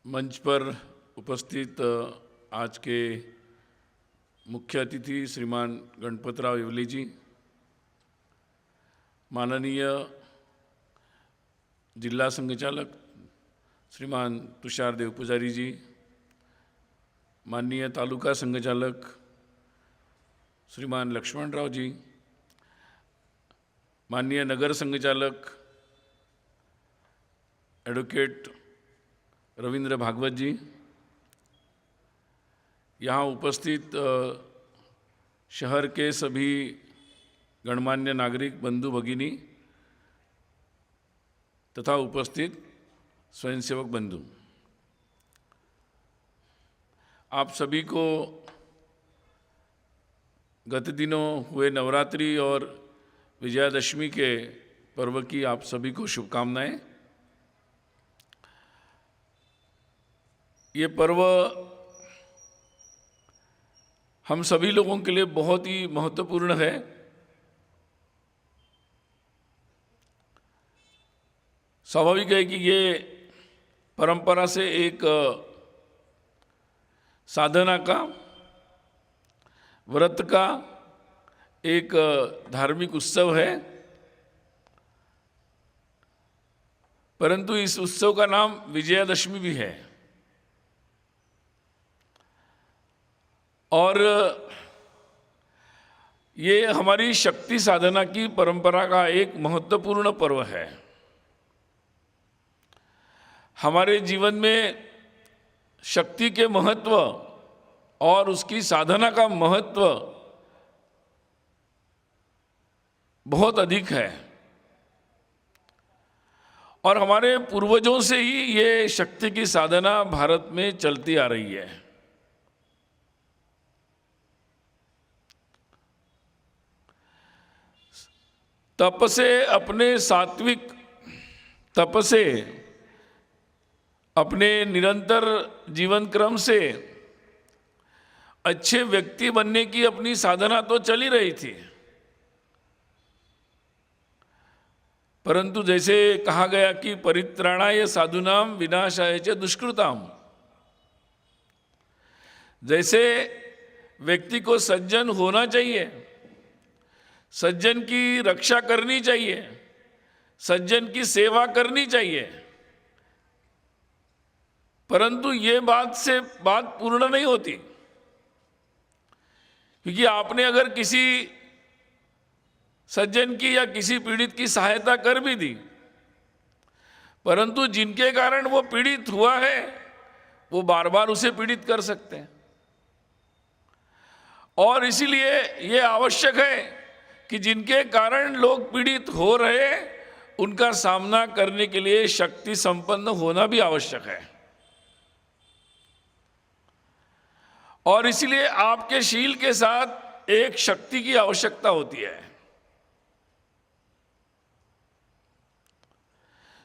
मंच पर उपस्थित आज के मुख्य अतिथि श्रीमान गणपतराव येवले जी, माननीय जिला संघचालक श्रीमान तुषार देवपुजारी जी, माननीय तालुका संघचालक श्रीमान लक्ष्मणराव जी, माननीय नगर संघचालक एडवोकेट रविंद्र भागवत जी, यहाँ उपस्थित शहर के सभी गणमान्य नागरिक बंधु भगिनी तथा उपस्थित स्वयंसेवक बंधु, आप सभी को गत दिनों हुए नवरात्रि और विजयादशमी के पर्व की आप सभी को शुभकामनाएं। ये पर्व हम सभी लोगों के लिए बहुत ही महत्वपूर्ण है। स्वाभाविक है कि ये परंपरा से एक साधना का, व्रत का एक धार्मिक उत्सव है, परंतु इस उत्सव का नाम विजयादशमी भी है। और ये हमारी शक्ति साधना की परंपरा का एक महत्वपूर्ण पर्व है। हमारे जीवन में शक्ति के महत्व और उसकी साधना का महत्व बहुत अधिक है, और हमारे पूर्वजों से ही ये शक्ति की साधना भारत में चलती आ रही है। तप से, अपने सात्विक तप से, अपने निरंतर जीवन क्रम से अच्छे व्यक्ति बनने की अपनी साधना तो चल ही रही थी, परंतु जैसे कहा गया कि परित्राणाय साधूनाम विनाशाय च दुष्कृताम, जैसे व्यक्ति को सज्जन होना चाहिए, सज्जन की रक्षा करनी चाहिए, सज्जन की सेवा करनी चाहिए, परंतु ये बात पूर्ण नहीं होती। क्योंकि आपने अगर किसी सज्जन की या किसी पीड़ित की सहायता कर भी दी, परंतु जिनके कारण वो पीड़ित हुआ है वो बार बार उसे पीड़ित कर सकते हैं। और इसीलिए ये आवश्यक है कि जिनके कारण लोग पीड़ित हो रहे, उनका सामना करने के लिए शक्ति संपन्न होना भी आवश्यक है। और इसीलिए आपके शील के साथ एक शक्ति की आवश्यकता होती है।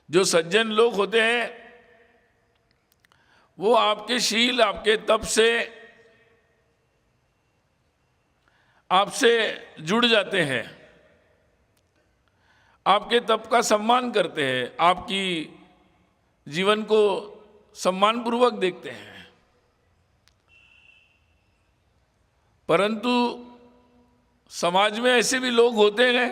जो सज्जन लोग होते हैं वो आपके शील, आपके तप से आपसे जुड़ जाते हैं, आपके तप का सम्मान करते हैं, आपकी जीवन को सम्मानपूर्वक देखते हैं। परंतु समाज में ऐसे भी लोग होते हैं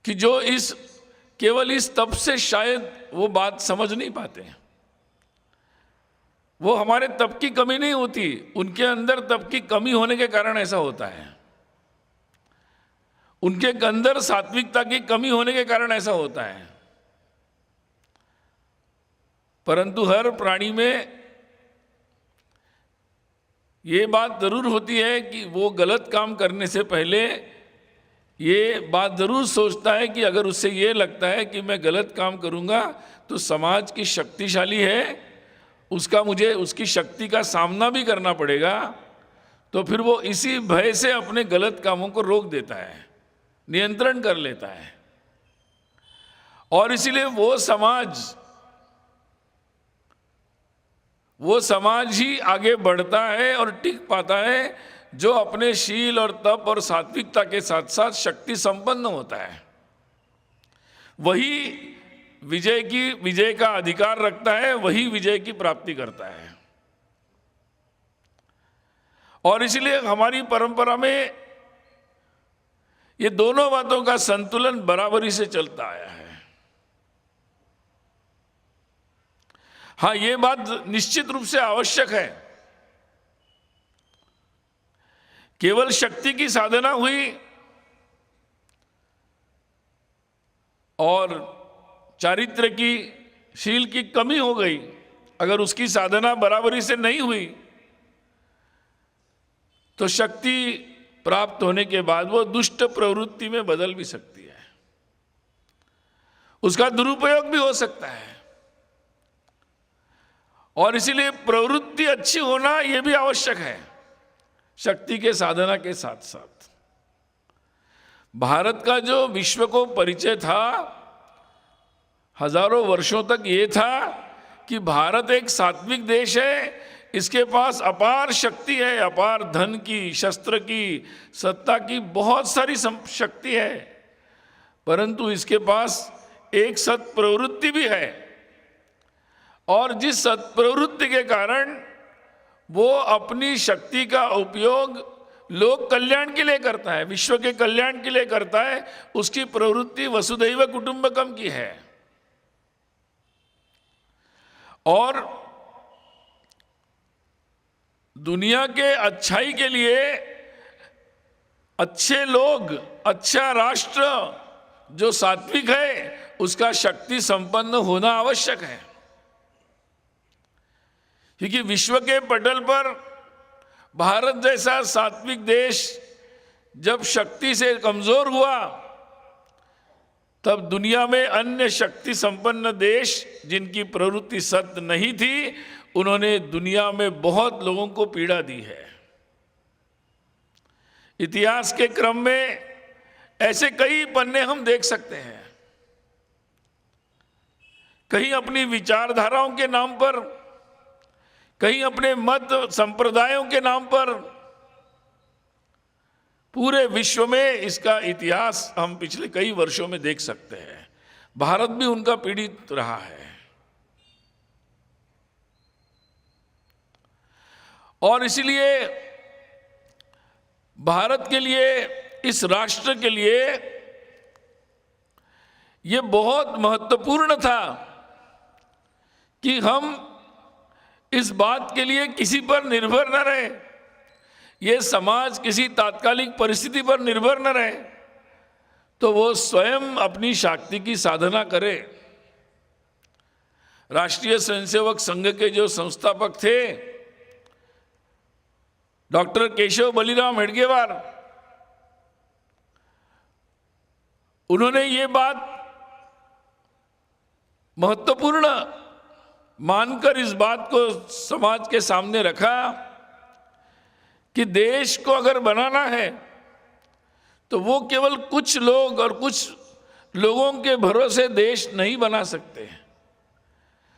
कि जो केवल इस तप से शायद वो बात समझ नहीं पाते हैं। वो हमारे तप की कमी नहीं होती, उनके अंदर तप की कमी होने के कारण ऐसा होता है, उनके अंदर सात्विकता की कमी होने के कारण ऐसा होता है। परंतु हर प्राणी में ये बात जरूर होती है कि वो गलत काम करने से पहले ये बात जरूर सोचता है कि अगर उससे ये लगता है कि मैं गलत काम करूंगा तो समाज की शक्तिशाली है, उसका मुझे उसकी शक्ति का सामना भी करना पड़ेगा, तो फिर वो इसी भय से अपने गलत कामों को रोक देता है, नियंत्रण कर लेता है। और इसीलिए वो समाज ही आगे बढ़ता है और टिक पाता है जो अपने शील और तप और सात्विकता के साथ साथ शक्ति संपन्न होता है। वही विजय का अधिकार रखता है वही विजय की प्राप्ति करता है। और इसलिए हमारी परंपरा में ये दोनों बातों का संतुलन बराबरी से चलता आया है। हाँ, ये बात निश्चित रूप से आवश्यक है। केवल शक्ति की साधना हुई और चारित्र्य की, शील की कमी हो गई, अगर उसकी साधना बराबरी से नहीं हुई तो शक्ति प्राप्त होने के बाद वो दुष्ट प्रवृत्ति में बदल भी सकती है, उसका दुरुपयोग भी हो सकता है। और इसीलिए प्रवृत्ति अच्छी होना यह भी आवश्यक है शक्ति के साधना के साथ साथ। भारत का जो विश्व को परिचय था हजारों वर्षों तक ये था कि भारत एक सात्विक देश है, इसके पास अपार शक्ति है, अपार धन की, शस्त्र की, सत्ता की बहुत सारी शक्ति है, परंतु इसके पास एक सत्प्रवृत्ति भी है। और जिस सत्प्रवृत्ति के कारण वो अपनी शक्ति का उपयोग लोक कल्याण के लिए करता है, विश्व के कल्याण के लिए करता है, उसकी प्रवृत्ति वसुधैव कुटुंबकम की है। और दुनिया के अच्छाई के लिए अच्छे लोग, अच्छा राष्ट्र जो सात्विक है उसका शक्ति संपन्न होना आवश्यक है। क्योंकि विश्व के पटल पर भारत जैसा सात्विक देश जब शक्ति से कमजोर हुआ तब दुनिया में अन्य शक्ति संपन्न देश जिनकी प्रवृत्ति सत्य नहीं थी उन्होंने दुनिया में बहुत लोगों को पीड़ा दी है। इतिहास के क्रम में ऐसे कई पन्ने हम देख सकते हैं। कहीं अपनी विचारधाराओं के नाम पर, कहीं अपने मत संप्रदायों के नाम पर, पूरे विश्व में इसका इतिहास हम पिछले कई वर्षों में देख सकते हैं। भारत भी उनका पीड़ित रहा है। और इसलिए भारत के लिए, इस राष्ट्र के लिए ये बहुत महत्वपूर्ण था कि हम इस बात के लिए किसी पर निर्भर न रहे, ये समाज किसी तात्कालिक परिस्थिति पर निर्भर न रहे, तो वो स्वयं अपनी शक्ति की साधना करे। राष्ट्रीय स्वयंसेवक संघ के जो संस्थापक थे डॉक्टर केशव बलिराम हेडगेवार, उन्होंने ये बात महत्वपूर्ण मानकर इस बात को समाज के सामने रखा कि देश को अगर बनाना है तो वो केवल कुछ लोग और कुछ लोगों के भरोसे देश नहीं बना सकते।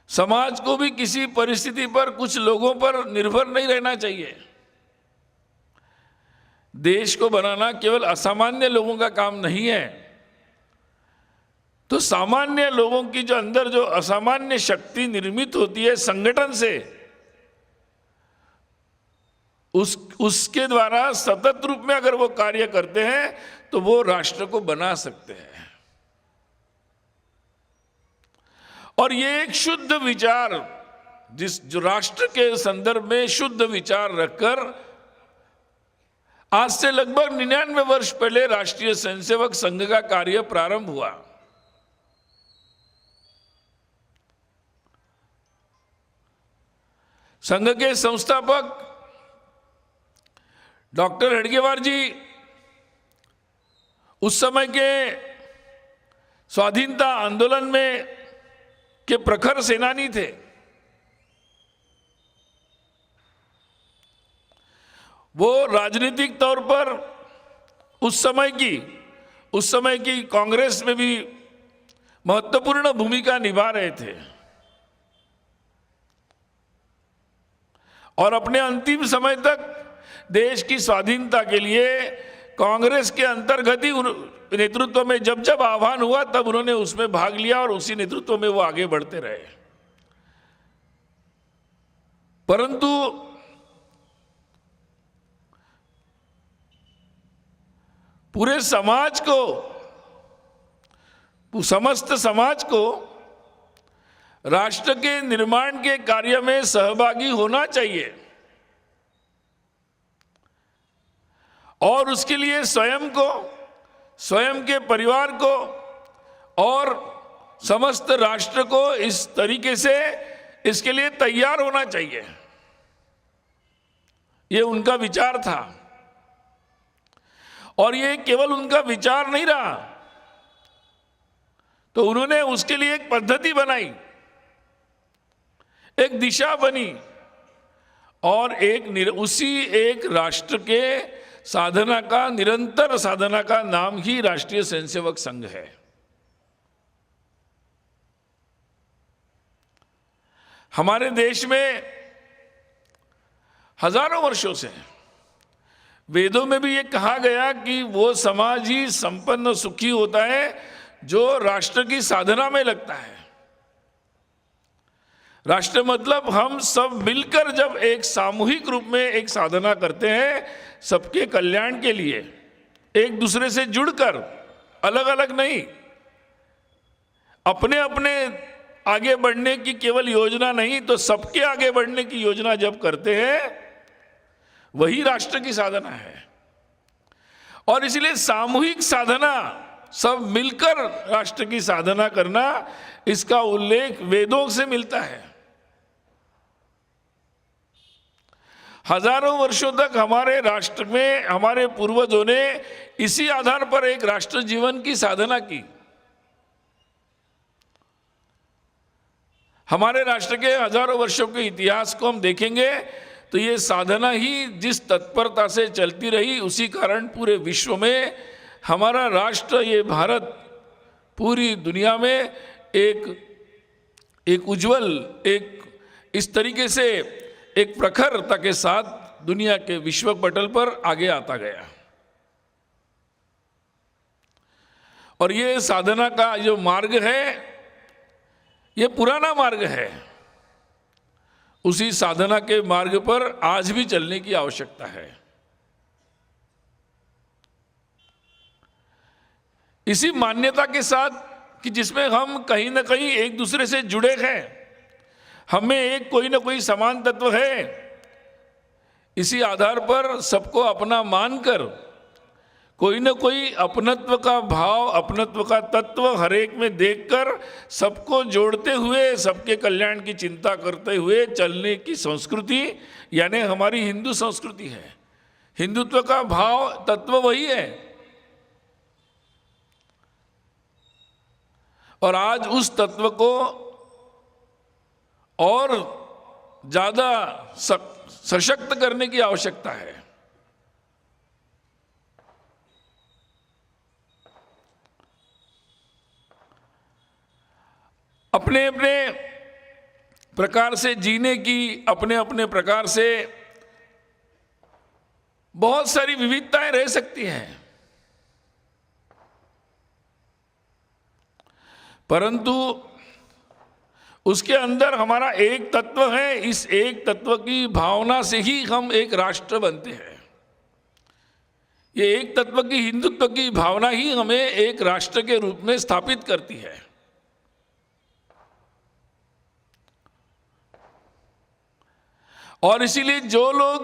समाज को भी किसी परिस्थिति पर, कुछ लोगों पर निर्भर नहीं रहना चाहिए। देश को बनाना केवल असामान्य लोगों का काम नहीं है। तो सामान्य लोगों की जो अंदर जो असामान्य शक्ति निर्मित होती है संगठन से, उसके द्वारा सतत रूप में अगर वो कार्य करते हैं तो वो राष्ट्र को बना सकते हैं। और ये एक शुद्ध विचार, जो राष्ट्र के संदर्भ में शुद्ध विचार रखकर आज से लगभग 99 वर्ष पहले राष्ट्रीय स्वयंसेवक संघ का कार्य प्रारंभ हुआ। संघ के संस्थापक डॉक्टर हेडगेवार जी उस समय के स्वाधीनता आंदोलन में के प्रखर सेनानी थे। वो राजनीतिक तौर पर उस समय की कांग्रेस में भी महत्वपूर्ण भूमिका निभा रहे थे और अपने अंतिम समय तक देश की स्वाधीनता के लिए कांग्रेस के अंतर्गत ही नेतृत्व में जब जब आह्वान हुआ तब उन्होंने उसमें भाग लिया और उसी नेतृत्व में वो आगे बढ़ते रहे। परंतु पूरे समाज को, समस्त समाज को राष्ट्र के निर्माण के कार्य में सहभागी होना चाहिए और उसके लिए स्वयं को, स्वयं के परिवार को और समस्त राष्ट्र को इस तरीके से इसके लिए तैयार होना चाहिए। ये उनका विचार था और ये केवल उनका विचार नहीं रहा, तो उन्होंने उसके लिए एक पद्धति बनाई, एक दिशा बनी और उसी एक राष्ट्र के साधना का, निरंतर साधना का नाम ही राष्ट्रीय स्वयंसेवक संघ है। हमारे देश में हजारों वर्षों से वेदों में भी ये कहा गया कि वो समाज ही संपन्न सुखी होता है जो राष्ट्र की साधना में लगता है। राष्ट्र मतलब हम सब मिलकर जब एक सामूहिक रूप में एक साधना करते हैं सबके कल्याण के लिए, एक दूसरे से जुड़कर, अलग अलग नहीं, अपने अपने आगे बढ़ने की केवल योजना नहीं तो सबके आगे बढ़ने की योजना जब करते हैं वही राष्ट्र की साधना है। और इसलिए सामूहिक साधना, सब मिलकर राष्ट्र की साधना करना, इसका उल्लेख वेदों से मिलता है। हजारों वर्षों तक हमारे राष्ट्र में हमारे पूर्वजों ने इसी आधार पर एक राष्ट्र जीवन की साधना की। हमारे राष्ट्र के हजारों वर्षों के इतिहास को हम देखेंगे तो ये साधना ही जिस तत्परता से चलती रही, उसी कारण पूरे विश्व में हमारा राष्ट्र, ये भारत, पूरी दुनिया में एक उज्जवल, एक इस तरीके से एक प्रखरता के साथ दुनिया के विश्व पटल पर आगे आता गया। और ये साधना का जो मार्ग है, ये पुराना मार्ग है। उसी साधना के मार्ग पर आज भी चलने की आवश्यकता है। इसी मान्यता के साथ कि जिसमें हम कहीं ना कहीं एक दूसरे से जुड़े हैं, हमें एक कोई ना कोई समान तत्व है, इसी आधार पर सबको अपना मानकर कोई ना कोई अपनत्व का भाव, अपनत्व का तत्व हर एक में देखकर सबको जोड़ते हुए, सबके कल्याण की चिंता करते हुए चलने की संस्कृति यानी हमारी हिंदू संस्कृति है। हिंदुत्व का भाव तत्व वही है। और आज उस तत्व को और ज्यादा सशक्त करने की आवश्यकता है। अपने अपने प्रकार से जीने की, अपने अपने प्रकार से बहुत सारी विविधताएं रह सकती हैं, परंतु उसके अंदर हमारा एक तत्व है। इस एक तत्व की भावना से ही हम एक राष्ट्र बनते हैं। ये एक तत्व की, हिंदुत्व की भावना ही हमें एक राष्ट्र के रूप में स्थापित करती है। और इसीलिए जो लोग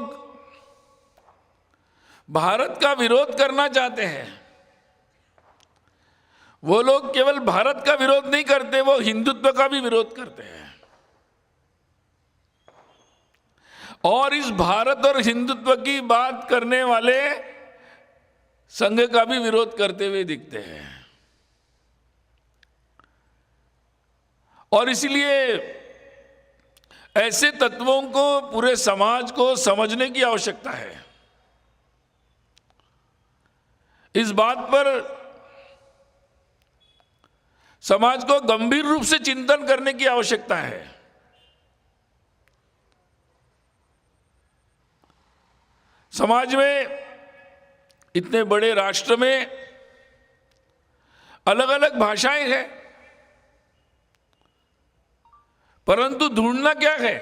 भारत का विरोध करना चाहते हैं, वो लोग केवल भारत का विरोध नहीं करते, वो हिंदुत्व का भी विरोध करते हैं। और इस भारत और हिंदुत्व की बात करने वाले संघ का भी विरोध करते हुए दिखते हैं। और इसलिए ऐसे तत्वों को पूरे समाज को समझने की आवश्यकता है। इस बात पर समाज को गंभीर रूप से चिंतन करने की आवश्यकता है। समाज में इतने बड़े राष्ट्र में अलग अलग भाषाएं हैं, परंतु ढूंढना क्या है?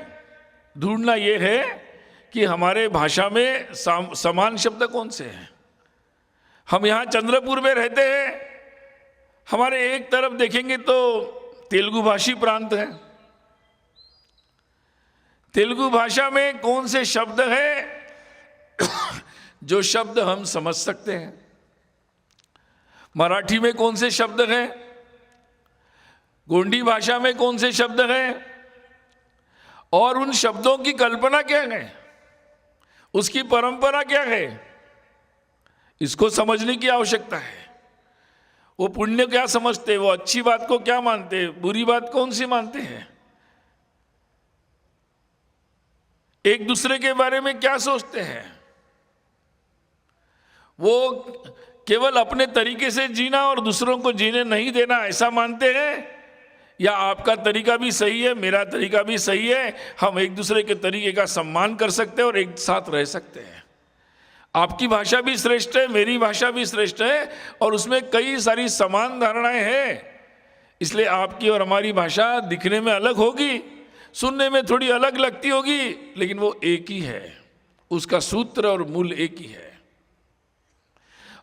ढूंढना यह है कि हमारे भाषा में समान शब्द कौन से हैं। हम यहाँ चंद्रपुर में रहते हैं, हमारे एक तरफ देखेंगे तो तेलुगु भाषी प्रांत है। तेलुगु भाषा में कौन से शब्द हैं जो शब्द हम समझ सकते हैं? मराठी में कौन से शब्द हैं? गोंडी भाषा में कौन से शब्द हैं? और उन शब्दों की कल्पना क्या है, उसकी परंपरा क्या है, इसको समझने की आवश्यकता है। वो पुण्य क्या समझते, वो अच्छी बात को क्या मानते, बुरी बात कौन सी मानते हैं, एक दूसरे के बारे में क्या सोचते हैं। वो केवल अपने तरीके से जीना और दूसरों को जीने नहीं देना ऐसा मानते हैं, या आपका तरीका भी सही है, मेरा तरीका भी सही है, हम एक दूसरे के तरीके का सम्मान कर सकते हैं और एक साथ रह सकते हैं। आपकी भाषा भी श्रेष्ठ है, मेरी भाषा भी श्रेष्ठ है, और उसमें कई सारी समान धारणाएं हैं। इसलिए आपकी और हमारी भाषा दिखने में अलग होगी, सुनने में थोड़ी अलग लगती होगी, लेकिन वो एक ही है, उसका सूत्र और मूल एक ही है।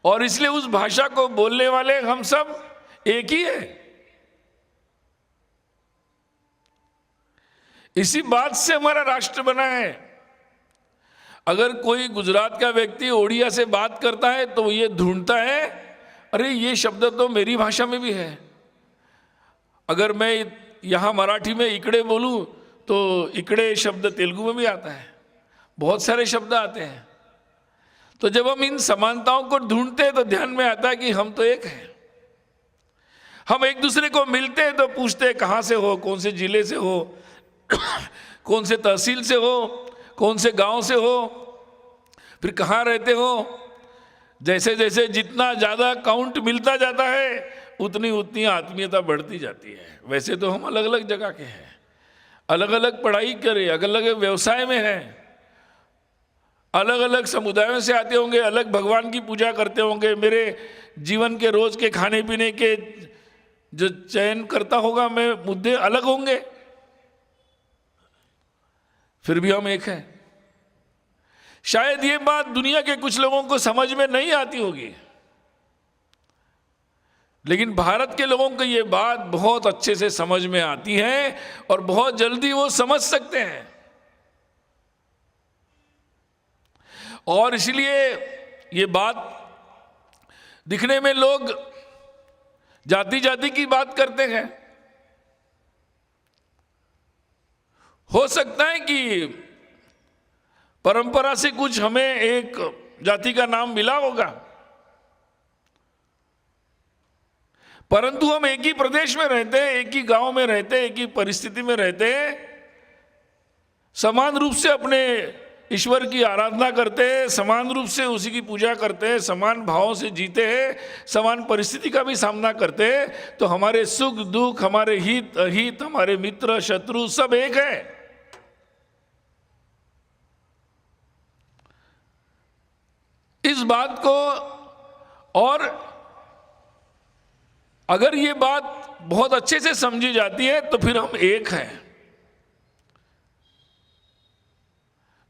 और इसलिए उस भाषा को बोलने वाले हम सब एक ही है। इसी बात से हमारा राष्ट्र बना है। अगर कोई गुजरात का व्यक्ति ओडिया से बात करता है तो ये ढूंढता है, अरे ये शब्द तो मेरी भाषा में भी है। अगर मैं यहाँ मराठी में इकड़े बोलूँ तो इकड़े शब्द तेलुगु में भी आता है, बहुत सारे शब्द आते हैं। तो जब हम इन समानताओं को ढूंढते हैं तो ध्यान में आता है कि हम तो एक हैं। हम एक दूसरे को मिलते हैं तो पूछते हैं कहाँ से हो, कौन से जिले से हो, कौन से तहसील से हो, कौन से गांव से हो, फिर कहाँ रहते हो। जैसे जैसे जितना ज़्यादा काउंट मिलता जाता है उतनी उतनी आत्मीयता बढ़ती जाती है। वैसे तो हम अलग अलग जगह के हैं, अलग अलग पढ़ाई करें, अलग अलग व्यवसाय में हैं, अलग अलग समुदायों से आते होंगे, अलग भगवान की पूजा करते होंगे, मेरे जीवन के रोज के खाने पीने के जो चयन करता होगा मैं मुद्दे अलग होंगे, फिर भी हम एक हैं। शायद ये बात दुनिया के कुछ लोगों को समझ में नहीं आती होगी, लेकिन भारत के लोगों को ये बात बहुत अच्छे से समझ में आती है और बहुत जल्दी वो समझ सकते हैं। और इसलिए ये बात दिखने में लोग जाति जाति की बात करते हैं। हो सकता है कि परंपरा से कुछ हमें एक जाति का नाम मिला होगा, परंतु हम एक ही प्रदेश में रहते हैं, एक ही गांव में रहते हैं, एक ही परिस्थिति में रहते हैं, समान रूप से अपने ईश्वर की आराधना करते हैं, समान रूप से उसी की पूजा करते हैं, समान भावों से जीते हैं, समान परिस्थिति का भी सामना करते हैं, तो हमारे सुख दुख, हमारे हित अहित, हमारे मित्र शत्रु सब एक है। इस बात को, और अगर ये बात बहुत अच्छे से समझी जाती है तो फिर हम एक हैं।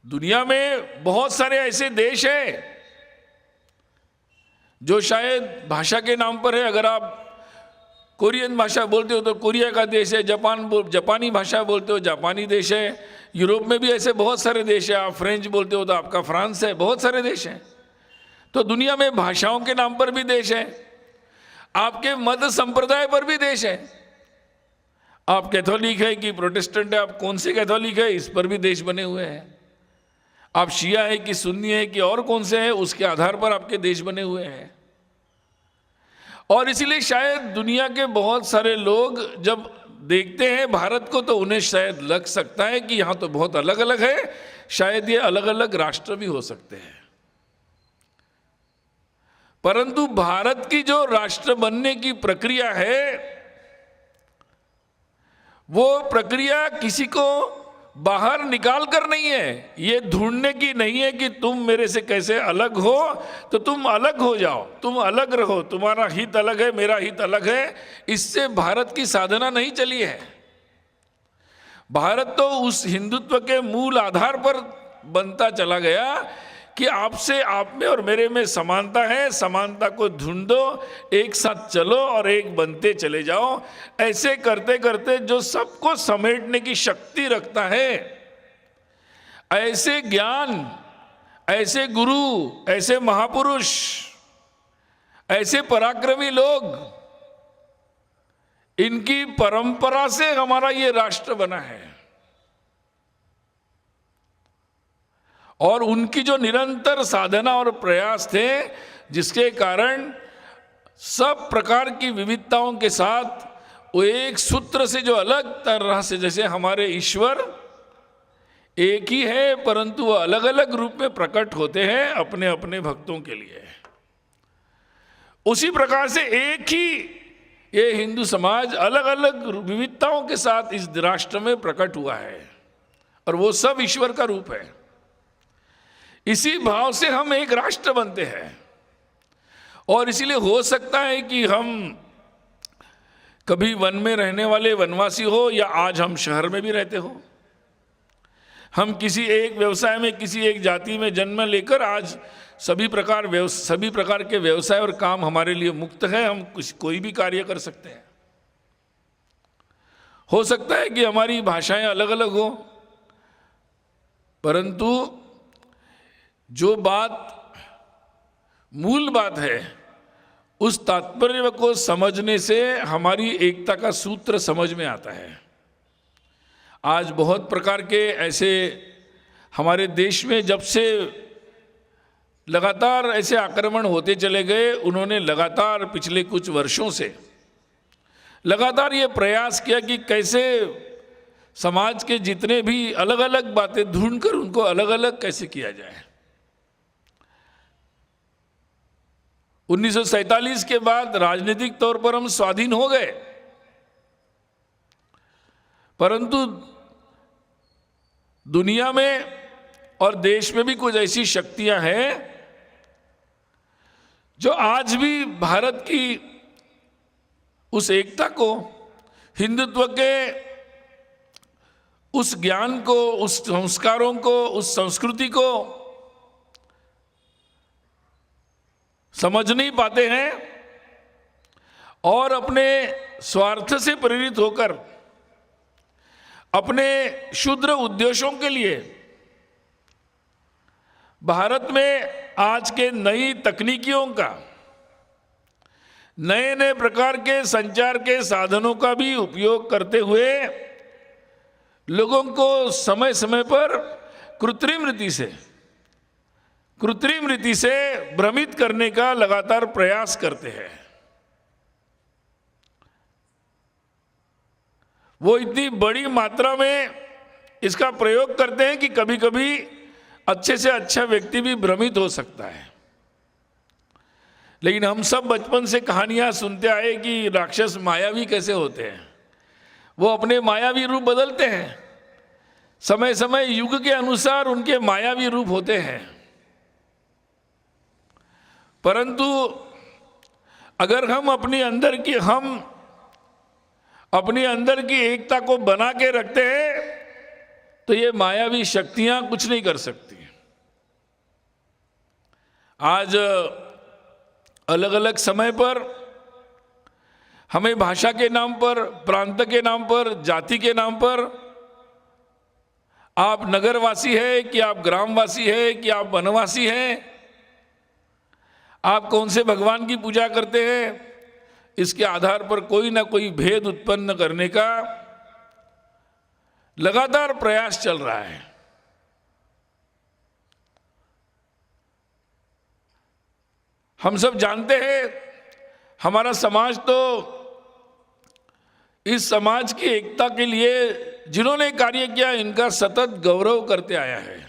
दुनिया में बहुत सारे ऐसे देश हैं जो शायद भाषा के नाम पर है। अगर आप कोरियन भाषा बोलते हो तो कोरिया का देश है, जापानी भाषा बोलते हो जापानी देश है, यूरोप में भी ऐसे बहुत सारे देश हैं। आप फ्रेंच बोलते हो तो आपका फ्रांस है, बहुत सारे देश हैं। तो दुनिया में भाषाओं के नाम पर भी देश है, आपके मत संप्रदाय पर भी देश है। आप कैथोलिक है कि प्रोटेस्टेंट है, आप कौन से कैथोलिक है, इस पर भी देश बने हुए हैं। आप शिया है कि सुन्नी है कि और कौन से है, उसके आधार पर आपके देश बने हुए हैं। और इसलिए शायद दुनिया के बहुत सारे लोग जब देखते हैं भारत को तो उन्हें शायद लग सकता है कि यहाँ तो बहुत अलग अलग है, शायद ये अलग अलग राष्ट्र भी हो सकते हैं। परंतु भारत की जो राष्ट्र बनने की प्रक्रिया है, वो प्रक्रिया किसी को बाहर निकाल कर नहीं है, ये ढूंढने की नहीं है कि तुम मेरे से कैसे अलग हो, तो तुम अलग हो जाओ, तुम अलग रहो, तुम्हारा हित अलग है, मेरा हित अलग है। इससे भारत की साधना नहीं चली है। भारत तो उस हिंदुत्व के मूल आधार पर बनता चला गया कि आपसे, आप में और मेरे में समानता है, समानता को ढूंढो, एक साथ चलो और एक बनते चले जाओ। ऐसे करते करते जो सबको समेटने की शक्ति रखता है, ऐसे ज्ञान, ऐसे गुरु, ऐसे महापुरुष, ऐसे पराक्रमी लोग, इनकी परंपरा से हमारा ये राष्ट्र बना है। और उनकी जो निरंतर साधना और प्रयास थे, जिसके कारण सब प्रकार की विविधताओं के साथ वो एक सूत्र से, जो अलग तरह से, जैसे हमारे ईश्वर एक ही है परंतु वो अलग अलग रूप में प्रकट होते हैं अपने अपने भक्तों के लिए, उसी प्रकार से एक ही ये हिंदू समाज अलग अलग विविधताओं के साथ इस राष्ट्र में प्रकट हुआ है, और वो सब ईश्वर का रूप है। इसी भाव से हम एक राष्ट्र बनते हैं। और इसीलिए हो सकता है कि हम कभी वन में रहने वाले वनवासी हो, या आज हम शहर में भी रहते हो, हम किसी एक व्यवसाय में, किसी एक जाति में जन्म लेकर आज सभी प्रकार के व्यवसाय और काम हमारे लिए मुक्त है, हम कोई भी कार्य कर सकते हैं। हो सकता है कि हमारी भाषाएं अलग अलग हो, परंतु जो बात मूल बात है, उस तात्पर्य को समझने से हमारी एकता का सूत्र समझ में आता है। आज बहुत प्रकार के ऐसे हमारे देश में जब से लगातार ऐसे आक्रमण होते चले गए, उन्होंने लगातार पिछले कुछ वर्षों से लगातार ये प्रयास किया कि कैसे समाज के जितने भी अलग अलग बातें ढूंढकर उनको अलग अलग कैसे किया जाए। 1947 के बाद राजनीतिक तौर पर हम स्वाधीन हो गए, परंतु दुनिया में और देश में भी कुछ ऐसी शक्तियां हैं जो आज भी भारत की उस एकता को, हिंदुत्व के उस ज्ञान को, उस संस्कारों को, उस संस्कृति को समझ नहीं पाते हैं, और अपने स्वार्थ से प्रेरित होकर अपने क्षुद्र उद्देश्यों के लिए भारत में आज के नई तकनीकियों का, नए नए प्रकार के संचार के साधनों का भी उपयोग करते हुए लोगों को समय समय पर कृत्रिम रीति से भ्रमित करने का लगातार प्रयास करते हैं। वो इतनी बड़ी मात्रा में इसका प्रयोग करते हैं कि कभी कभी अच्छे से अच्छा व्यक्ति भी भ्रमित हो सकता है। लेकिन हम सब बचपन से कहानियां सुनते आए कि राक्षस मायावी कैसे होते हैं। वो अपने मायावी रूप बदलते हैं, समय समय युग के अनुसार उनके मायावी रूप होते हैं। परंतु अगर हम अपनी अंदर की एकता को बना के रखते हैं, तो ये मायावी शक्तियां कुछ नहीं कर सकती। आज अलग अलग समय पर हमें भाषा के नाम पर, प्रांत के नाम पर, जाति के नाम पर, आप नगरवासी है कि आप ग्रामवासी है कि आप वनवासी हैं, आप कौन से भगवान की पूजा करते हैं, इसके आधार पर कोई ना कोई भेद उत्पन्न करने का लगातार प्रयास चल रहा है। हम सब जानते हैं, हमारा समाज तो इस समाज की एकता के लिए जिन्होंने कार्य किया, इनका सतत गौरव करते आया है।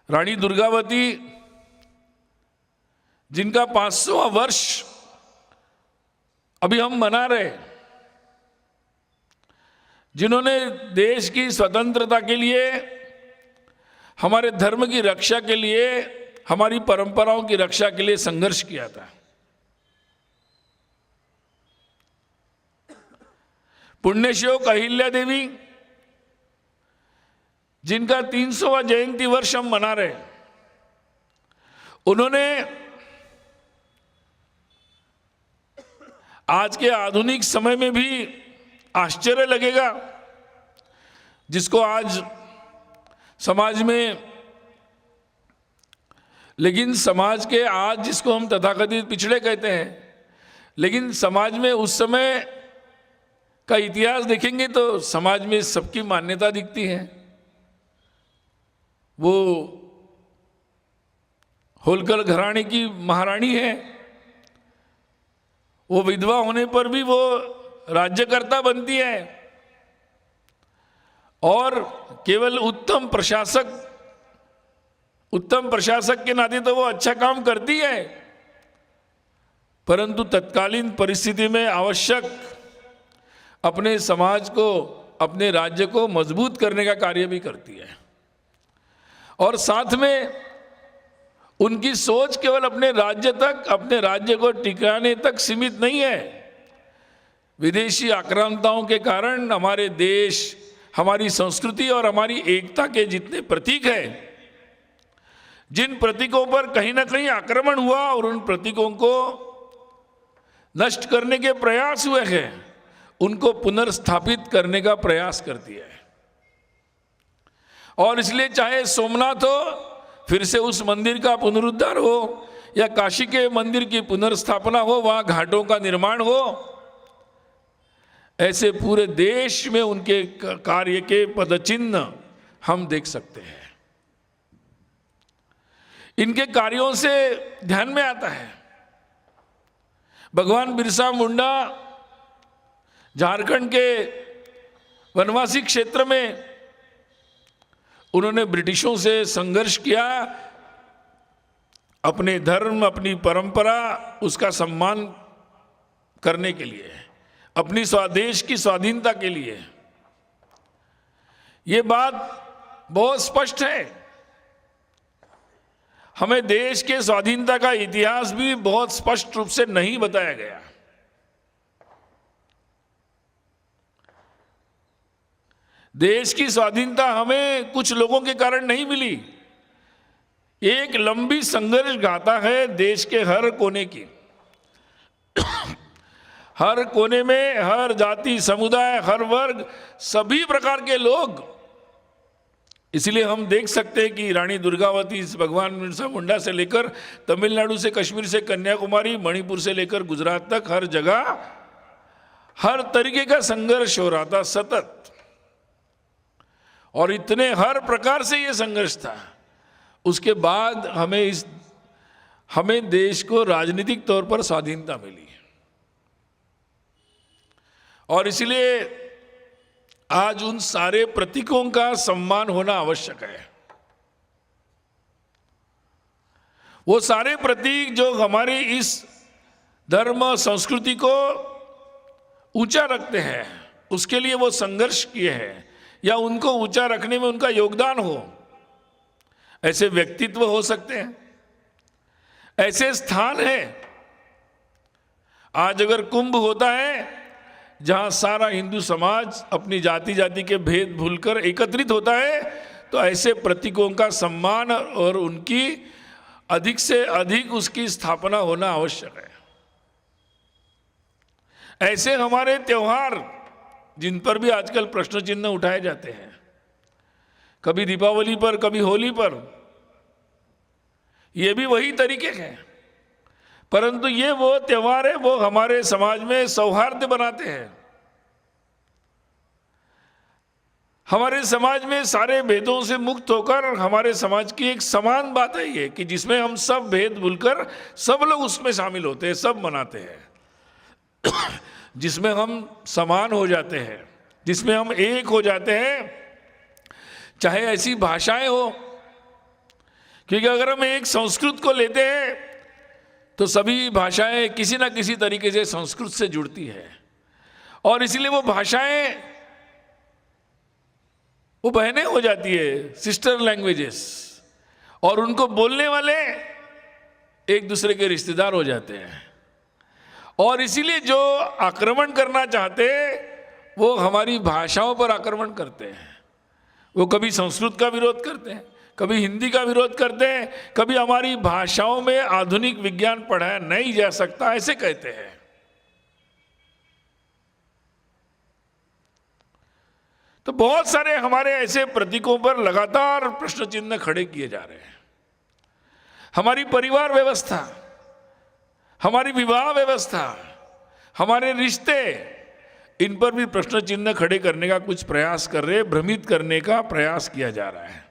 रानी दुर्गावती, जिनका 500वां वर्ष अभी हम मना रहे, जिन्होंने देश की स्वतंत्रता के लिए, हमारे धर्म की रक्षा के लिए, हमारी परंपराओं की रक्षा के लिए संघर्ष किया था। पुण्यश्लोक अहिल्या देवी, जिनका 300वां जयंती वर्ष हम मना रहे, उन्होंने आज के आधुनिक समय में भी आश्चर्य लगेगा, जिसको आज समाज में, लेकिन समाज के आज जिसको हम तथाकथित पिछड़े कहते हैं, लेकिन समाज में उस समय का इतिहास देखेंगे तो समाज में सबकी मान्यता दिखती है। वो होलकर घराने की महारानी है, वो विधवा होने पर भी वो राज्यकर्ता बनती है और केवल उत्तम प्रशासक के नाते तो वो अच्छा काम करती है, परंतु तत्कालीन परिस्थिति में आवश्यक अपने समाज को, अपने राज्य को मजबूत करने का कार्य भी करती है। और साथ में उनकी सोच केवल अपने राज्य तक, अपने राज्य को टिकाने तक सीमित नहीं है। विदेशी आक्रांताओं के कारण हमारे देश, हमारी संस्कृति और हमारी एकता के जितने प्रतीक हैं, जिन प्रतीकों पर कहीं ना कहीं आक्रमण हुआ और उन प्रतीकों को नष्ट करने के प्रयास हुए हैं, उनको पुनर्स्थापित करने का प्रयास करती है। और इसलिए चाहे सोमनाथ हो, फिर से उस मंदिर का पुनरुद्धार हो, या काशी के मंदिर की पुनर्स्थापना हो, वहां घाटों का निर्माण हो, ऐसे पूरे देश में उनके कार्य के पदचिन्ह हम देख सकते हैं। इनके कार्यों से ध्यान में आता है, भगवान बिरसा मुंडा झारखंड के वनवासी क्षेत्र में उन्होंने ब्रिटिशों से संघर्ष किया, अपने धर्म, अपनी परंपरा, उसका सम्मान करने के लिए, अपनी स्वदेश की स्वाधीनता के लिए। ये बात बहुत स्पष्ट है। हमें देश के स्वाधीनता का इतिहास भी बहुत स्पष्ट रूप से नहीं बताया गया। देश की स्वाधीनता हमें कुछ लोगों के कारण नहीं मिली। एक लंबी संघर्ष गाथा है देश के हर कोने की। हर कोने में हर जाति, समुदाय, हर वर्ग, सभी प्रकार के लोग। इसलिए हम देख सकते हैं कि रानी दुर्गावती, भगवान बिरसा मुंडा से लेकर तमिलनाडु से कश्मीर से कन्याकुमारी, मणिपुर से लेकर गुजरात तक, हर जगह हर तरीके का संघर्ष हो रहा था सतत। और इतने हर प्रकार से ये संघर्ष था। उसके बाद हमें देश को राजनीतिक तौर पर स्वाधीनता मिली। और इसलिए आज उन सारे प्रतीकों का सम्मान होना आवश्यक है। वो सारे प्रतीक जो हमारी इस धर्म संस्कृति को ऊंचा रखते हैं, उसके लिए वो संघर्ष किए हैं, या उनको ऊंचा रखने में उनका योगदान हो। ऐसे व्यक्तित्व हो सकते हैं, ऐसे स्थान हैं। आज अगर कुंभ होता है जहां सारा हिंदू समाज अपनी जाति के भेद भूलकर एकत्रित होता है, तो ऐसे प्रतीकों का सम्मान और उनकी अधिक से अधिक उसकी स्थापना होना आवश्यक है। ऐसे हमारे त्योहार, जिन पर भी आजकल प्रश्न चिन्ह उठाए जाते हैं, कभी दीपावली पर, कभी होली पर, ये भी वही तरीके हैं। परंतु ये वो त्योहार है, वो हमारे समाज में सौहार्द बनाते हैं। हमारे समाज में सारे भेदों से मुक्त होकर हमारे समाज की एक समान बात है ये, कि जिसमें हम सब भेद भूलकर सब लोग उसमें शामिल होते हैं, सब मनाते हैं। जिसमें हम समान हो जाते हैं, जिसमें हम एक हो जाते हैं, चाहे ऐसी भाषाएं हो। क्योंकि अगर हम एक संस्कृत को लेते हैं तो सभी भाषाएं किसी ना किसी तरीके से संस्कृत से जुड़ती है, और इसलिए वो भाषाएं वो बहनें हो जाती है, सिस्टर लैंग्वेजेस, और उनको बोलने वाले एक दूसरे के रिश्तेदार हो जाते हैं। और इसीलिए जो आक्रमण करना चाहते वो हमारी भाषाओं पर आक्रमण करते हैं। वो कभी संस्कृत का विरोध करते हैं, कभी हिंदी का विरोध करते हैं, कभी हमारी भाषाओं में आधुनिक विज्ञान पढ़ाया नहीं जा सकता ऐसे कहते हैं। तो बहुत सारे हमारे ऐसे प्रतीकों पर लगातार प्रश्न चिन्ह खड़े किए जा रहे हैं। हमारी परिवार व्यवस्था, हमारी विवाह व्यवस्था, हमारे रिश्ते, इन पर भी प्रश्न चिन्ह खड़े करने का कुछ प्रयास कर रहे, भ्रमित करने का प्रयास किया जा रहा है।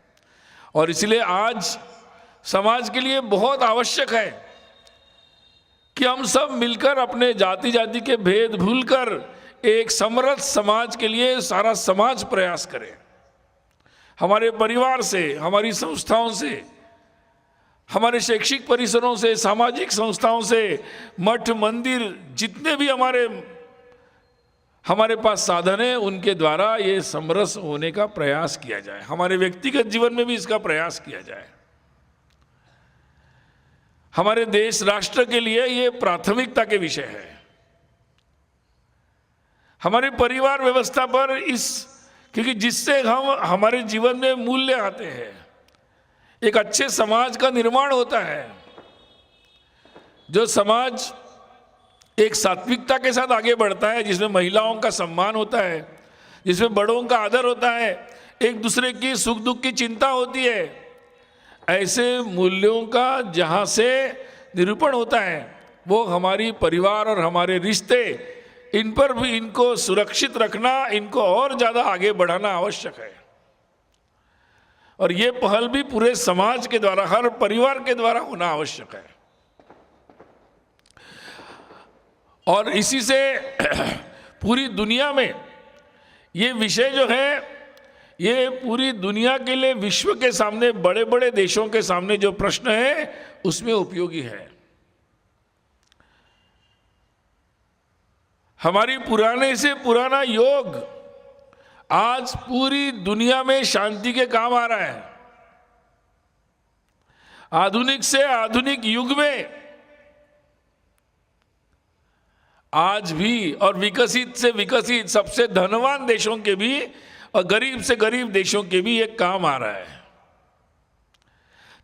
और इसलिए आज समाज के लिए बहुत आवश्यक है कि हम सब मिलकर अपने जाति जाति के भेद भूलकर एक समृद्ध समाज के लिए सारा समाज प्रयास करे। हमारे परिवार से, हमारी संस्थाओं से, हमारे शैक्षिक परिसरों से, सामाजिक संस्थाओं से, मठ मंदिर, जितने भी हमारे पास साधन है, उनके द्वारा ये समरस होने का प्रयास किया जाए। हमारे व्यक्तिगत जीवन में भी इसका प्रयास किया जाए। हमारे देश राष्ट्र के लिए ये प्राथमिकता के विषय है। हमारे परिवार व्यवस्था पर क्योंकि जिससे हमारे जीवन में मूल्य आते हैं, एक अच्छे समाज का निर्माण होता है। जो समाज एक सात्विकता के साथ आगे बढ़ता है, जिसमें महिलाओं का सम्मान होता है, जिसमें बड़ों का आदर होता है, एक दूसरे की सुख दुख की चिंता होती है, ऐसे मूल्यों का जहाँ से निरूपण होता है, वो हमारी परिवार और हमारे रिश्ते, इन पर भी इनको सुरक्षित रखना, इनको और ज़्यादा आगे बढ़ाना आवश्यक है। और ये पहल भी पूरे समाज के द्वारा, हर परिवार के द्वारा होना आवश्यक है। और इसी से पूरी दुनिया में ये विषय जो है, ये पूरी दुनिया के लिए, विश्व के सामने, बड़े बड़े देशों के सामने जो प्रश्न है उसमें उपयोगी है। हमारी पुराने से पुराना योग आज पूरी दुनिया में शांति के काम आ रहा है। आधुनिक से आधुनिक युग में आज भी, और विकसित से विकसित, सबसे धनवान देशों के भी और गरीब से गरीब देशों के भी एक काम आ रहा है।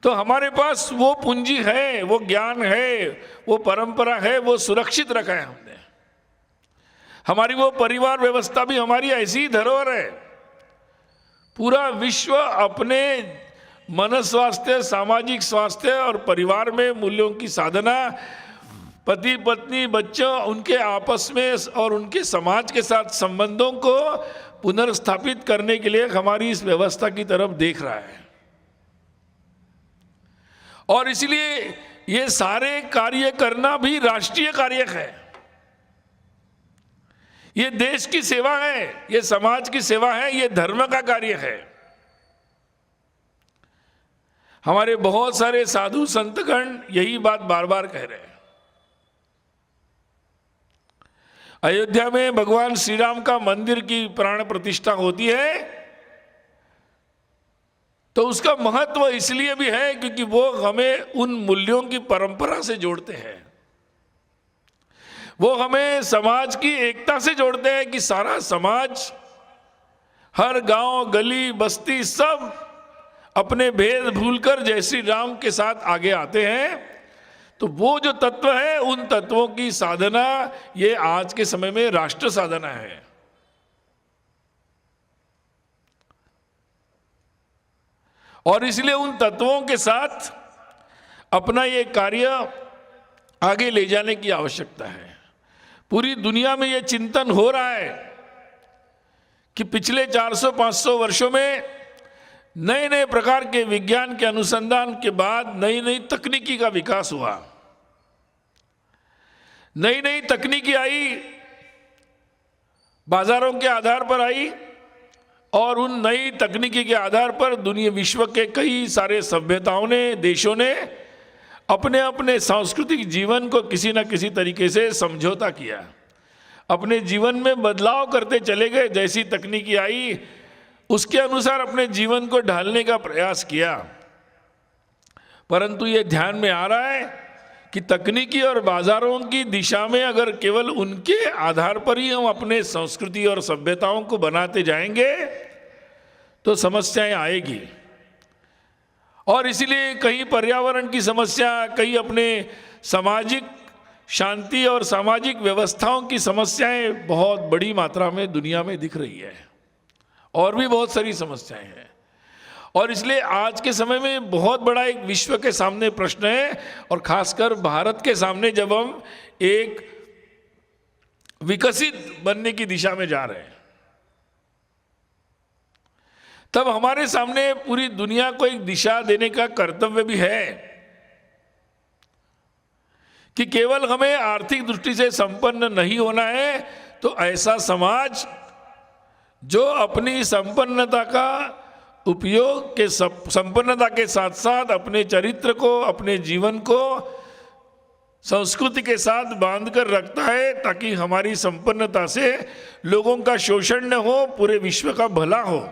तो हमारे पास वो पूंजी है, वो ज्ञान है, वो परंपरा है, वो सुरक्षित रखा है हमने। हमारी वो परिवार व्यवस्था भी हमारी ऐसी धरोहर है। पूरा विश्व अपने मन स्वास्थ्य, सामाजिक स्वास्थ्य और परिवार में मूल्यों की साधना, पति पत्नी, बच्चों, उनके आपस में और उनके समाज के साथ संबंधों को पुनर्स्थापित करने के लिए हमारी इस व्यवस्था की तरफ देख रहा है। और इसलिए ये सारे कार्य करना भी राष्ट्रीय कार्य है। ये देश की सेवा है, ये समाज की सेवा है, ये धर्म का कार्य है। हमारे बहुत सारे साधु संतगण यही बात बार बार कह रहे हैं। अयोध्या में भगवान श्री राम का मंदिर की प्राण प्रतिष्ठा होती है तो उसका महत्व इसलिए भी है क्योंकि वो हमें उन मूल्यों की परंपरा से जोड़ते हैं। वो हमें समाज की एकता से जोड़ते हैं कि सारा समाज, हर गांव, गली, बस्ती, सब अपने भेद भूलकर जय श्री राम के साथ आगे आते हैं। तो वो जो तत्व है, उन तत्वों की साधना ये आज के समय में राष्ट्र साधना है। और इसलिए उन तत्वों के साथ अपना ये कार्य आगे ले जाने की आवश्यकता है। पूरी दुनिया में ये चिंतन हो रहा है कि पिछले 400-500 वर्षों में नए नए प्रकार के विज्ञान के अनुसंधान के बाद नई नई तकनीकी का विकास हुआ। नई नई तकनीकी आई, बाजारों के आधार पर आई, और उन नई तकनीकी के आधार पर दुनिया, विश्व के कई सारे सभ्यताओं ने, देशों ने अपने अपने सांस्कृतिक जीवन को किसी न किसी तरीके से समझौता किया, अपने जीवन में बदलाव करते चले गए। जैसी तकनीकी आई उसके अनुसार अपने जीवन को ढालने का प्रयास किया। परंतु ये ध्यान में आ रहा है कि तकनीकी और बाजारों की दिशा में अगर केवल उनके आधार पर ही हम अपने संस्कृति और सभ्यताओं को बनाते जाएंगे तो समस्याएं आएगी। और इसीलिए कहीं पर्यावरण की समस्या, कहीं अपने सामाजिक शांति और सामाजिक व्यवस्थाओं की समस्याएं बहुत बड़ी मात्रा में दुनिया में दिख रही है, और भी बहुत सारी समस्याएं हैं। और इसलिए आज के समय में बहुत बड़ा एक विश्व के सामने प्रश्न है, और खासकर भारत के सामने, जब हम एक विकसित बनने की दिशा में जा रहे हैं, तब हमारे सामने पूरी दुनिया को एक दिशा देने का कर्तव्य भी है कि केवल हमें आर्थिक दृष्टि से संपन्न नहीं होना है, तो ऐसा समाज जो अपनी संपन्नता का उपयोग के संपन्नता के साथ साथ अपने चरित्र को, अपने जीवन को संस्कृति के साथ बांध कर रखता है, ताकि हमारी संपन्नता से लोगों का शोषण न हो, पूरे विश्व का भला हो।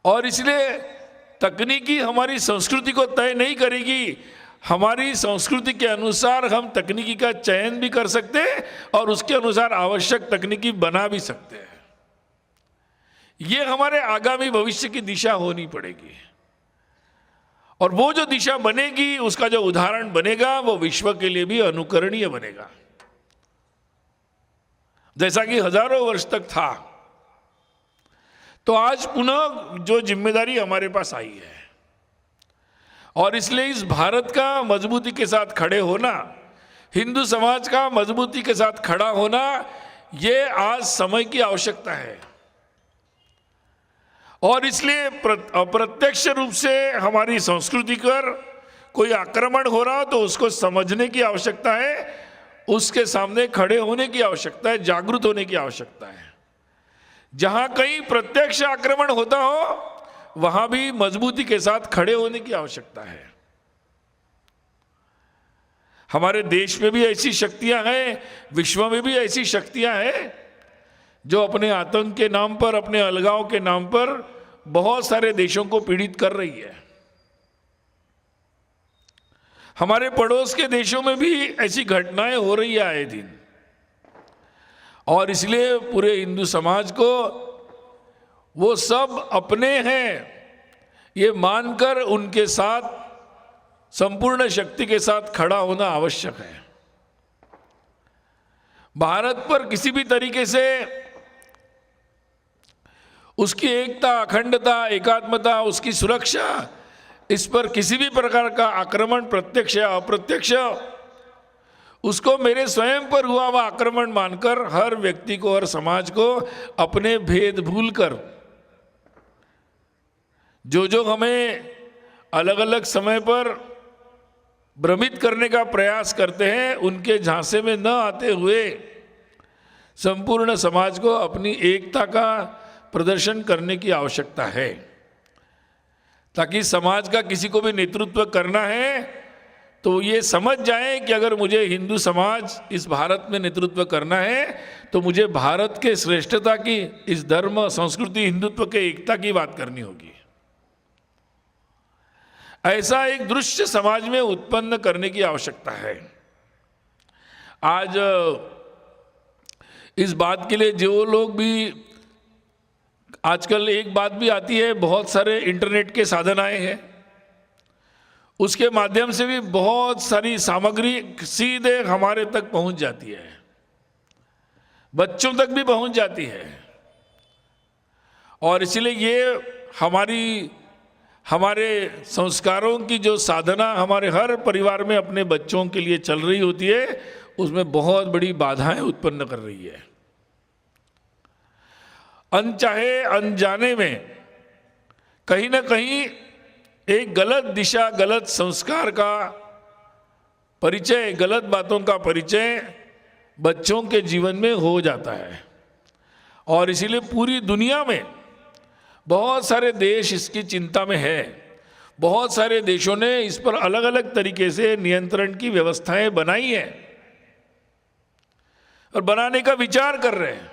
और इसलिए तकनीकी हमारी संस्कृति को तय नहीं करेगी, हमारी संस्कृति के अनुसार हम तकनीकी का चयन भी कर सकते हैं और उसके अनुसार आवश्यक तकनीकी बना भी सकते हैं। ये हमारे आगामी भविष्य की दिशा होनी पड़ेगी, और वो जो दिशा बनेगी, उसका जो उदाहरण बनेगा, वो विश्व के लिए भी अनुकरणीय बनेगा। जैसा कि हजारों वर्ष तक था, तो आज पुनः जो जिम्मेदारी हमारे पास आई है, और इसलिए इस भारत का मजबूती के साथ खड़े होना, हिंदू समाज का मजबूती के साथ खड़ा होना, ये आज समय की आवश्यकता है। और इसलिए अप्रत्यक्ष रूप से हमारी संस्कृति पर कोई आक्रमण हो रहा हो तो उसको समझने की आवश्यकता है, उसके सामने खड़े होने की आवश्यकता है, जागरूक होने की आवश्यकता है। जहां कहीं प्रत्यक्ष आक्रमण होता हो, वहां भी मजबूती के साथ खड़े होने की आवश्यकता है। हमारे देश में भी ऐसी शक्तियां हैं, विश्व में भी ऐसी शक्तियां हैं जो अपने आतंक के नाम पर, अपने अलगाव के नाम पर बहुत सारे देशों को पीड़ित कर रही है। हमारे पड़ोस के देशों में भी ऐसी घटनाएं हो रही है आए दिन, और इसलिए पूरे हिंदू समाज को वो सब अपने हैं ये मानकर उनके साथ संपूर्ण शक्ति के साथ खड़ा होना आवश्यक है। भारत पर किसी भी तरीके से उसकी एकता, अखंडता, एकात्मता, उसकी सुरक्षा, इस पर किसी भी प्रकार का आक्रमण प्रत्यक्ष या अप्रत्यक्ष, उसको मेरे स्वयं पर हुआ हुआ आक्रमण मानकर हर व्यक्ति को, हर समाज को अपने भेद भूलकर जो हमें अलग अलग समय पर भ्रमित करने का प्रयास करते हैं, उनके झांसे में न आते हुए संपूर्ण समाज को अपनी एकता का प्रदर्शन करने की आवश्यकता है, ताकि समाज का किसी को भी नेतृत्व करना है तो ये समझ जाए कि अगर मुझे हिंदू समाज इस भारत में नेतृत्व करना है तो मुझे भारत के श्रेष्ठता की, इस धर्म, संस्कृति, हिंदुत्व के एकता की बात करनी होगी। ऐसा एक दृश्य समाज में उत्पन्न करने की आवश्यकता है। आज इस बात के लिए जो लोग भी, आजकल एक बात भी आती है, बहुत सारे इंटरनेट के साधन आए हैं, उसके माध्यम से भी बहुत सारी सामग्री सीधे हमारे तक पहुंच जाती है, बच्चों तक भी पहुंच जाती है। और इसलिए ये हमारे संस्कारों की जो साधना हमारे हर परिवार में अपने बच्चों के लिए चल रही होती है, उसमें बहुत बड़ी बाधाएं उत्पन्न कर रही है। अनचाहे अनजाने में कहीं ना कहीं एक गलत दिशा, गलत संस्कार का परिचय, गलत बातों का परिचय बच्चों के जीवन में हो जाता है। और इसीलिए पूरी दुनिया में बहुत सारे देश इसकी चिंता में है। बहुत सारे देशों ने इस पर अलग अलग तरीके से नियंत्रण की व्यवस्थाएं बनाई हैं और बनाने का विचार कर रहे हैं।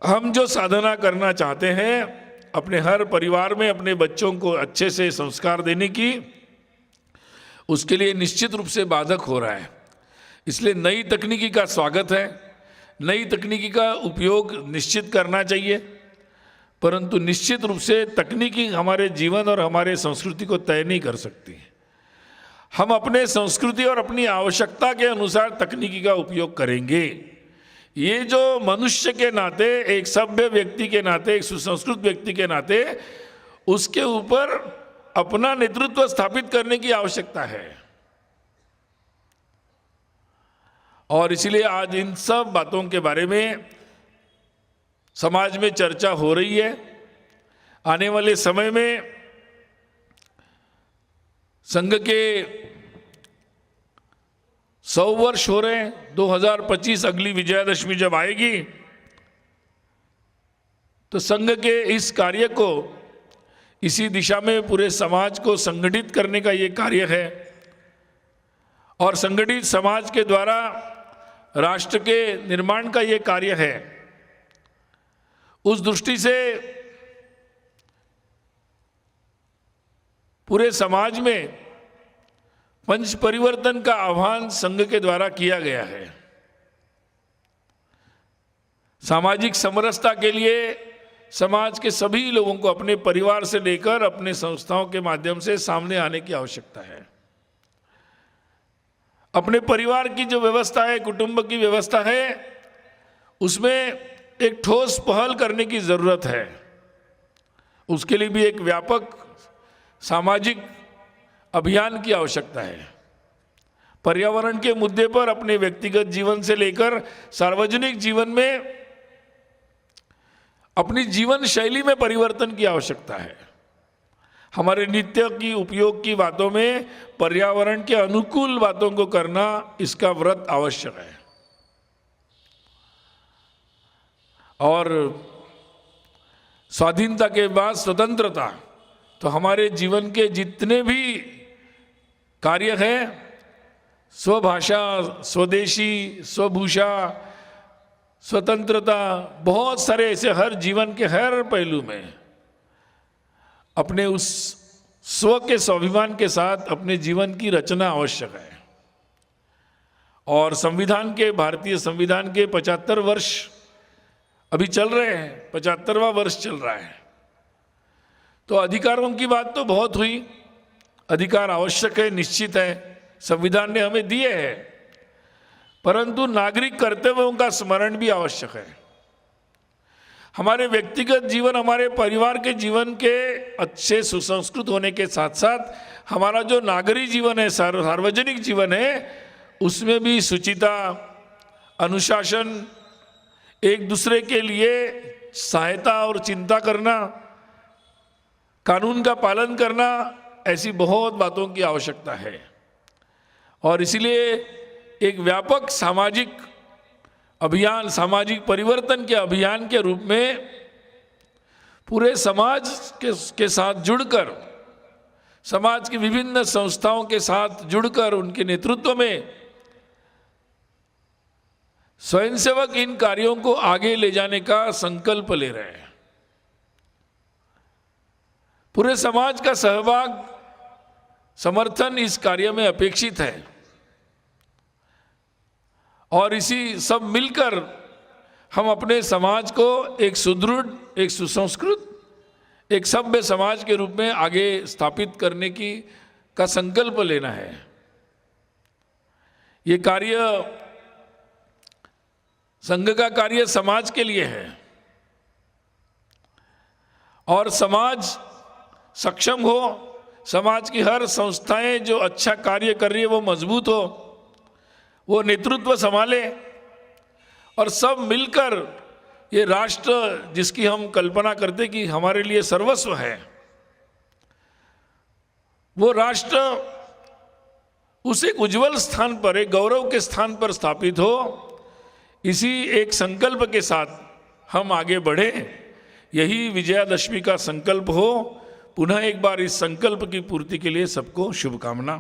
हम जो साधना करना चाहते हैं अपने हर परिवार में अपने बच्चों को अच्छे से संस्कार देने की, उसके लिए निश्चित रूप से बाधक हो रहा है। इसलिए नई तकनीकी का स्वागत है, नई तकनीकी का उपयोग निश्चित करना चाहिए, परंतु निश्चित रूप से तकनीकी हमारे जीवन और हमारे संस्कृति को तय नहीं कर सकती। हम अपने संस्कृति और अपनी आवश्यकता के अनुसार तकनीकी का उपयोग करेंगे। ये जो मनुष्य के नाते, एक सभ्य व्यक्ति के नाते, एक सुसंस्कृत व्यक्ति के नाते उसके ऊपर अपना नेतृत्व स्थापित करने की आवश्यकता है। और इसलिए आज इन सब बातों के बारे में समाज में चर्चा हो रही है। आने वाले समय में संघ के 100 वर्ष हो रहे हैं। 2025 अगली विजयादशमी जब आएगी तो संघ के इस कार्य को, इसी दिशा में पूरे समाज को संगठित करने का ये कार्य है। और संगठित समाज के द्वारा राष्ट्र के निर्माण का ये कार्य है। उस दृष्टि से पूरे समाज में पंच परिवर्तन का आह्वान संघ के द्वारा किया गया है। सामाजिक समरसता के लिए समाज के सभी लोगों को अपने परिवार से लेकर अपने संस्थाओं के माध्यम से सामने आने की आवश्यकता है। अपने परिवार की जो व्यवस्था है, कुटुंब की व्यवस्था है, उसमें एक ठोस पहल करने की जरूरत है। उसके लिए भी एक व्यापक सामाजिक अभियान की आवश्यकता है। पर्यावरण के मुद्दे पर अपने व्यक्तिगत जीवन से लेकर सार्वजनिक जीवन में अपनी जीवन शैली में परिवर्तन की आवश्यकता है। हमारे नित्य की उपयोग की बातों में पर्यावरण के अनुकूल बातों को करना, इसका व्रत आवश्यक है। और स्वाधीनता के बाद स्वतंत्रता, तो हमारे जीवन के जितने भी कार्य हैं, स्वभाषा, स्वदेशी, स्वभूषा, स्वतंत्रता, बहुत सारे ऐसे हर जीवन के हर पहलू में अपने उस स्व के स्वाभिमान के साथ अपने जीवन की रचना आवश्यक है। और संविधान के, भारतीय संविधान के 75 वर्ष अभी चल रहे हैं, 75वां वर्ष चल रहा है। तो अधिकारों की बात तो बहुत हुई। अधिकार आवश्यक है, निश्चित है, संविधान ने हमें दिए हैं, परंतु नागरिक कर्तव्यों का स्मरण भी आवश्यक है। हमारे व्यक्तिगत जीवन, हमारे परिवार के जीवन के अच्छे सुसंस्कृत होने के साथ साथ हमारा जो नागरिक जीवन है, सार्वजनिक जीवन है, उसमें भी शुचिता, अनुशासन, एक दूसरे के लिए सहायता और चिंता करना, कानून का पालन करना, ऐसी बहुत बातों की आवश्यकता है। और इसलिए एक व्यापक सामाजिक अभियान, सामाजिक परिवर्तन के अभियान के रूप में पूरे समाज के साथ जुड़कर, समाज की विभिन्न संस्थाओं के साथ जुड़कर उनके नेतृत्व में स्वयंसेवक इन कार्यों को आगे ले जाने का संकल्प ले रहे हैं। पूरे समाज का सहभाग, समर्थन इस कार्य में अपेक्षित है। और इसी सब मिलकर हम अपने समाज को एक सुदृढ़, एक सुसंस्कृत, एक सभ्य समाज के रूप में आगे स्थापित करने का संकल्प लेना है। ये कार्य, संघ का कार्य समाज के लिए है। और समाज सक्षम हो, समाज की हर संस्थाएं जो अच्छा कार्य कर रही है वो मजबूत हो, वो नेतृत्व संभाले, और सब मिलकर ये राष्ट्र जिसकी हम कल्पना करते कि हमारे लिए सर्वस्व है, वो राष्ट्र उस एक उज्जवल स्थान पर, एक गौरव के स्थान पर स्थापित हो। इसी एक संकल्प के साथ हम आगे बढ़े। यही विजयादशमी का संकल्प हो। पुनः एक बार इस संकल्प की पूर्ति के लिए सबको शुभकामना।